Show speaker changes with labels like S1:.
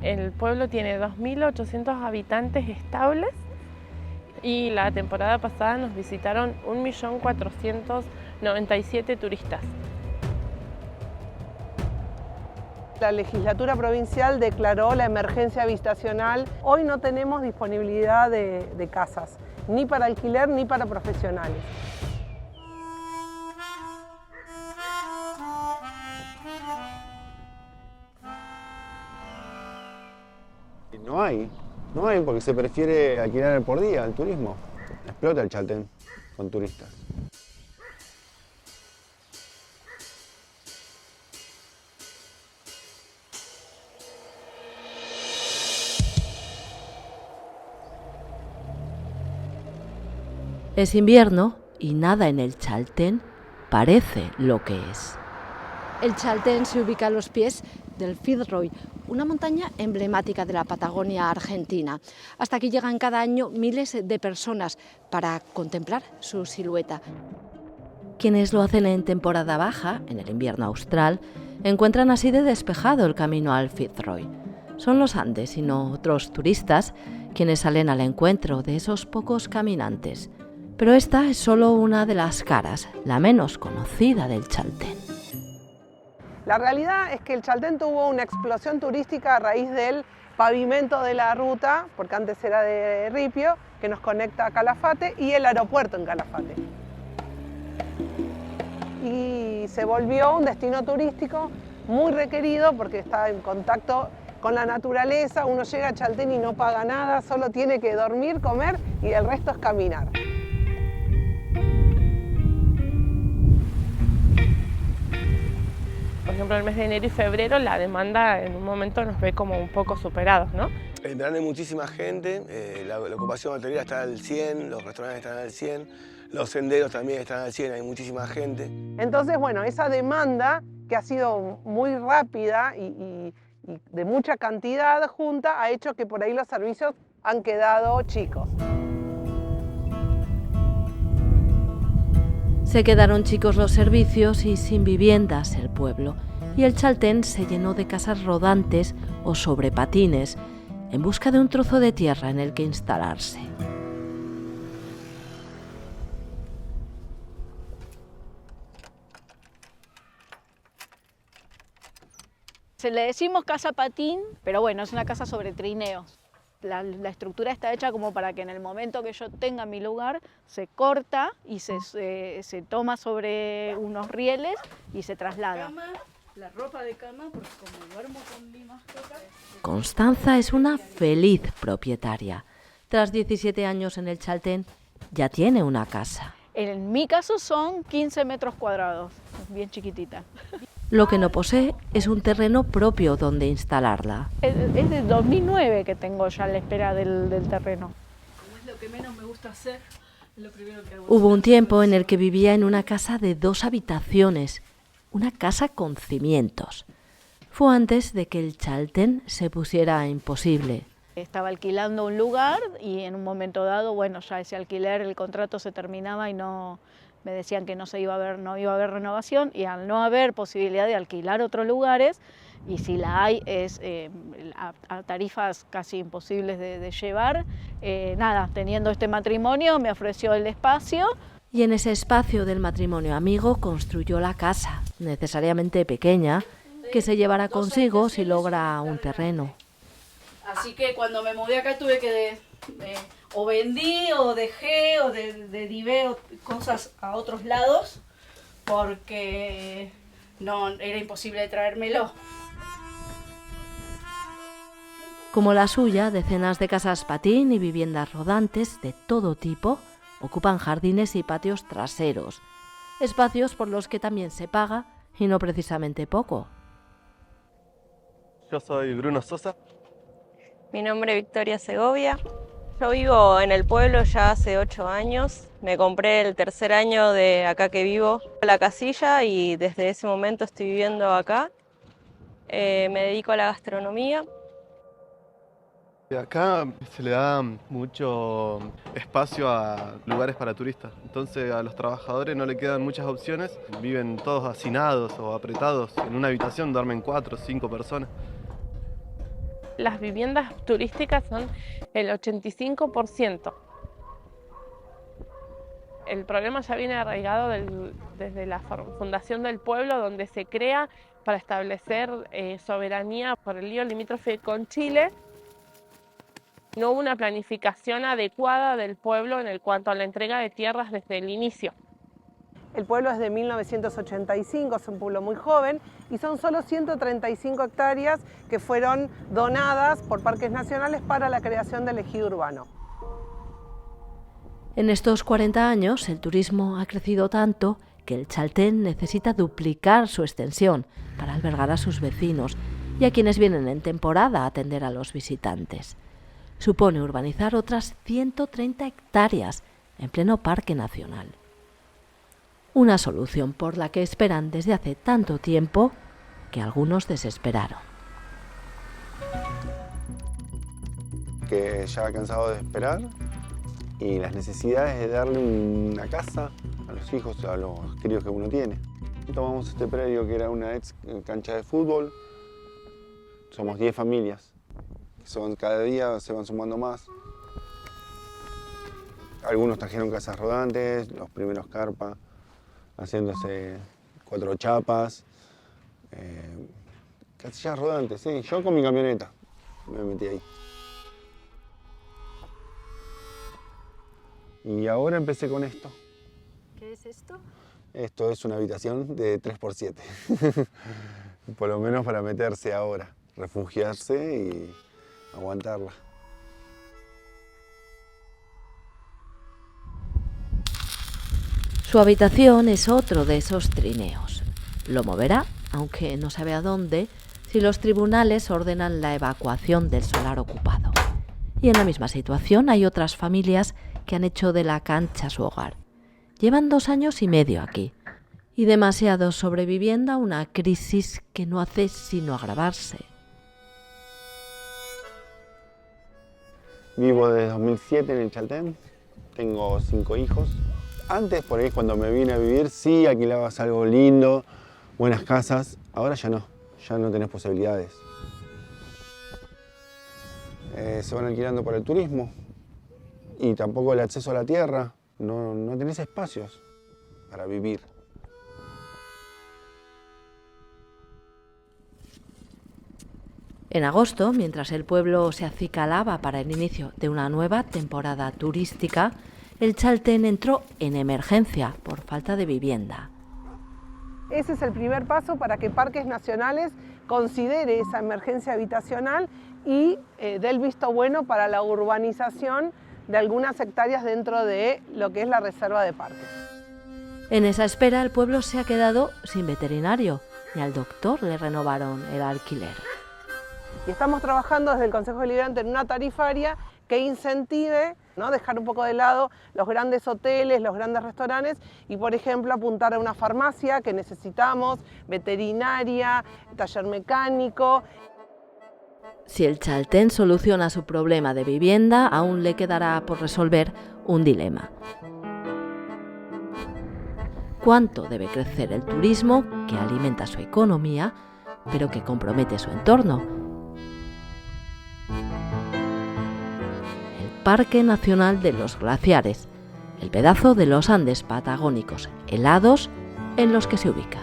S1: El pueblo tiene 2.800 habitantes estables y la temporada pasada nos visitaron 1.497.000 turistas.
S2: La legislatura provincial declaró la emergencia habitacional. Hoy no tenemos disponibilidad de casas, ni para alquiler ni para profesionales.
S3: No hay porque se prefiere alquilar por día al turismo. Explota el Chaltén con turistas.
S4: Es invierno y nada en el Chaltén parece lo que es.
S5: El Chaltén se ubica a los pies del Fitzroy, una montaña emblemática de la Patagonia argentina. Hasta aquí llegan cada año miles de personas para contemplar su silueta.
S4: Quienes lo hacen en temporada baja, en el invierno austral, encuentran así de despejado el camino al Fitzroy. Son los Andes y no otros turistas quienes salen al encuentro de esos pocos caminantes. Pero esta es solo una de las caras, la menos conocida del Chaltén.
S2: La realidad es que el Chaltén tuvo una explosión turística a raíz del pavimento de la ruta, porque antes era de ripio, que nos conecta a Calafate y el aeropuerto en Calafate. Y se volvió un destino turístico muy requerido porque está en contacto con la naturaleza. Uno llega a Chaltén y no paga nada, solo tiene que dormir, comer y el resto es caminar.
S1: Por ejemplo, en el mes de enero y febrero la demanda en un momento nos ve como un poco superados, ¿no?
S3: En verano hay muchísima gente, la ocupación hotelera está al 100, los restaurantes están al 100, los senderos también están al 100, hay muchísima gente.
S2: Entonces, bueno, esa demanda que ha sido muy rápida y de mucha cantidad junta ha hecho que por ahí los servicios han quedado chicos.
S4: Se quedaron chicos los servicios y sin viviendas el pueblo, y el Chaltén se llenó de casas rodantes o sobre patines, en busca de un trozo de tierra en el que instalarse.
S5: Se le decimos casa patín, pero bueno, es una casa sobre trineos. La estructura está hecha como para que en el momento que yo tenga mi lugar se corta y se toma sobre unos rieles y se traslada.
S6: La ropa de cama, porque como duermo con mi mascota...
S4: Constanza es una feliz propietaria. Tras 17 años en el Chaltén, ya tiene una casa.
S5: En mi caso son 15 metros cuadrados, bien chiquitita.
S4: Lo que no posee es un terreno propio donde instalarla.
S5: Es de 2009 que tengo ya la espera del terreno.
S6: Como es lo que menos me gusta hacer, es lo primero que hago.
S4: Hubo un tiempo en el que vivía en una casa de 2 habitaciones, una casa con cimientos. Fue antes de que el Chaltén se pusiera imposible.
S5: Estaba alquilando un lugar y en un momento dado, bueno, ya ese alquiler, el contrato se terminaba y no... Me decían que no iba a haber renovación, y al no haber posibilidad de alquilar otros lugares, y si la hay es a tarifas casi imposibles de llevar, nada, teniendo este matrimonio me ofreció el espacio.
S4: Y en ese espacio del matrimonio amigo construyó la casa, necesariamente pequeña, que se llevará consigo si logra un terreno.
S6: Así que cuando me mudé acá tuve que... o vendí o dejé o derivé cosas a otros lados porque no era imposible traérmelo.
S4: Como la suya, decenas de casas patín y viviendas rodantes de todo tipo ocupan jardines y patios traseros, espacios por los que también se paga y no precisamente poco.
S7: Yo soy Bruno Sosa.
S8: Mi nombre es Victoria Segovia. Yo vivo en el pueblo ya hace 8 años. Me compré el tercer año de acá que vivo la casilla y desde ese momento estoy viviendo acá. Me dedico a la gastronomía.
S7: Acá se le da mucho espacio a lugares para turistas, entonces a los trabajadores no le quedan muchas opciones. Viven todos hacinados o apretados en una habitación, duermen 4 o 5 personas.
S1: las viviendas turísticas son el 85%. El problema ya viene arraigado desde la fundación del pueblo, donde se crea para establecer soberanía por el río limítrofe con Chile. No hubo una planificación adecuada del pueblo en cuanto a la entrega de tierras desde el inicio.
S2: El pueblo es de 1985, es un pueblo muy joven y son solo 135 hectáreas que fueron donadas por parques nacionales para la creación del ejido urbano.
S4: En estos 40 años el turismo ha crecido tanto que el Chaltén necesita duplicar su extensión para albergar a sus vecinos y a quienes vienen en temporada a atender a los visitantes. Supone urbanizar otras 130 hectáreas en pleno parque nacional. Una solución por la que esperan desde hace tanto tiempo que algunos desesperaron.
S9: Que ya cansado de esperar y las necesidades de darle una casa a los hijos, a los críos que uno tiene. Tomamos este predio que era una ex cancha de fútbol. Somos 10 familias. Cada día se van sumando más. Algunos trajeron casas rodantes, los primeros carpas, haciéndose 4 chapas. Casillas rodantes, sí. Yo con mi camioneta me metí ahí. Y ahora empecé con esto.
S10: ¿Qué es esto?
S9: Esto es una habitación de 3x7. Por lo menos para meterse ahora, refugiarse y aguantarla.
S4: Su habitación es otro de esos trineos. Lo moverá, aunque no sabe a dónde, si los tribunales ordenan la evacuación del solar ocupado. Y en la misma situación hay otras familias que han hecho de la cancha su hogar. Llevan 2 años y medio aquí, y demasiados sobreviviendo a una crisis que no hace sino agravarse.
S9: Vivo desde 2007 en el Chaltén, tengo 5 hijos. Antes, por ahí, cuando me vine a vivir, sí alquilabas algo lindo, buenas casas. Ahora ya no tenés posibilidades. Se van alquilando para el turismo y tampoco el acceso a la tierra. No tenés espacios para vivir.
S4: En agosto, mientras el pueblo se acicalaba para el inicio de una nueva temporada turística, el Chaltén entró en emergencia por falta de vivienda.
S2: Ese es el primer paso para que Parques Nacionales considere esa emergencia habitacional y dé el visto bueno para la urbanización de algunas hectáreas dentro de lo que es la reserva de parques.
S4: En esa espera, el pueblo se ha quedado sin veterinario y al doctor le renovaron el alquiler.
S2: Y estamos trabajando desde el Consejo Deliberante en una tarifaria que incentive, ¿no?, dejar un poco de lado los grandes hoteles, los grandes restaurantes y, por ejemplo, apuntar a una farmacia que necesitamos, veterinaria, taller mecánico.
S4: Si el Chaltén soluciona su problema de vivienda, aún le quedará por resolver un dilema. ¿Cuánto debe crecer el turismo, que alimenta su economía, pero que compromete su entorno? El Parque Nacional de los Glaciares, el pedazo de los Andes patagónicos helados en los que se ubica.